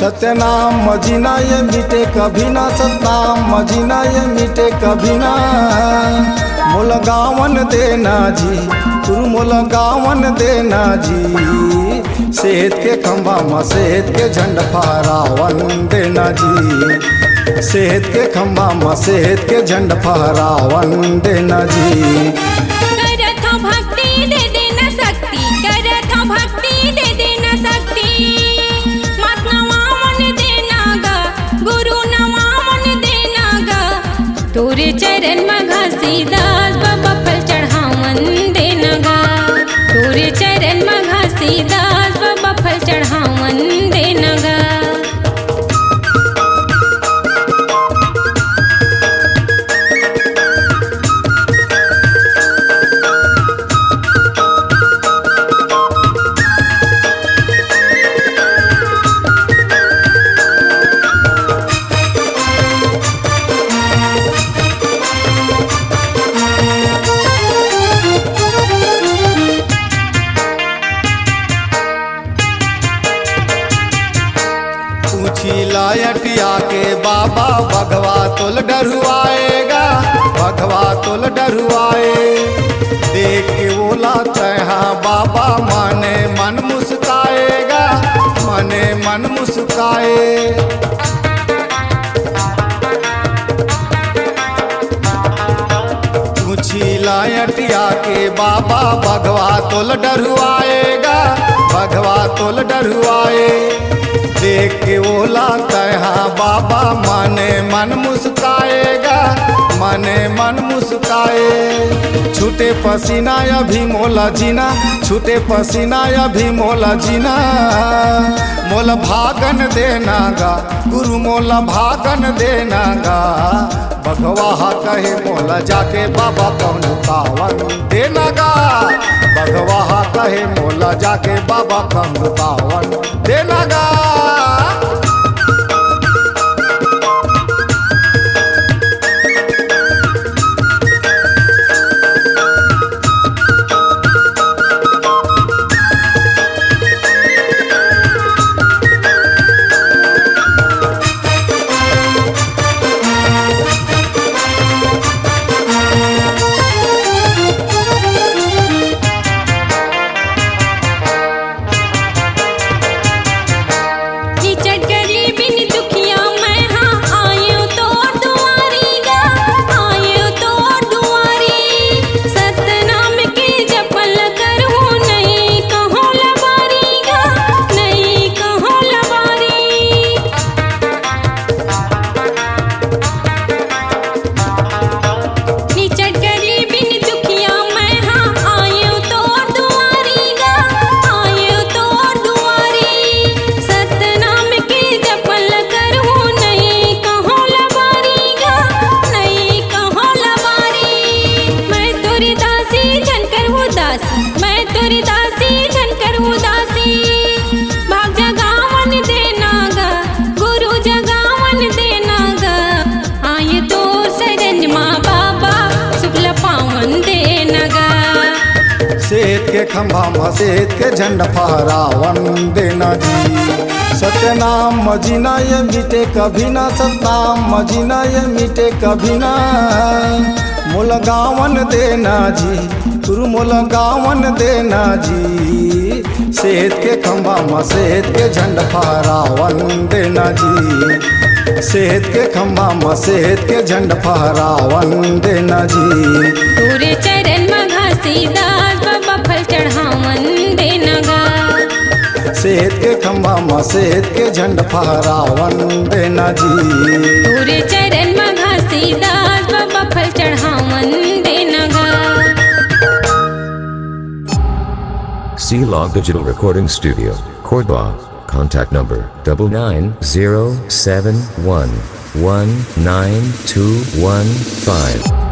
सत्यनाम मजीना ये मिटे कभी ना, सतनाम मजीना ये मिटे कभी ना। मोला गावन देना जी, तू मोला गावन देना जी। सेहत के खंभा में सेहत के झंड फहरावन देना जी। सेहत के खंभा में सेहत के झंड फहरावन देना जी। करत हो भक्ति दे देना शक्ति, करत हो भक्ति दे देना शक्ति। मत नवावन देना गा, गुरु नवावन देना गा। तोरे चरण में घसीदास बाबा फल चढ़ावन देना गा। तोरे चरण में घसीदास बाबा फल चढ़ावन देना गा। लायटिया के बाबा भगवा तुल डरुआएगा, भगवा तुल डरुआए। देख के बोला तहा बाबा मने मन मुस्काएगा, मने मन मुस्काए। पूछी लायटिया के बाबा भगवा तुल डरुआएगा, भगवा तुल डरुआए। देख के बोला तहा बाबा मने मन मुस्काएगा, मने मन मुस्काए। छूटे पसीना अभी मोला जीना, छूटे पसीना अभी मोला जीना। मोला भागन देना गा, गुरु मोला भागन देना गा। भगवा कहे मोला जाके बाबा कौन पावन देना गा। भगवा कहे मोला जाके बाबा कौन पावन देना गा। सेहत के खंभा में सेहत के झंड फहरावन देना जी। सत्यनाम मजीना ये मिटे कभी ना, सतनाम मजीना ये मिटे कभी ना। मोला गावन देना जी, तू मोला गावन देना जी। सेहत के खंभा में सेहत के झंड फहरावन देना जी। सेहत के खंभा में सेहत के झंड फहरावन देना जी। तोरे चरण में घसीदास बाबा फल चढ़ावन देना गा। सेहत के खंभा में सेहत के झंड फहरावन देना जी। तोरे चरण में घसीदास बाबा फल चढ़ावन देना गा। C-Log Digital Recording Studio, Cordoba. Contact number 99071192115.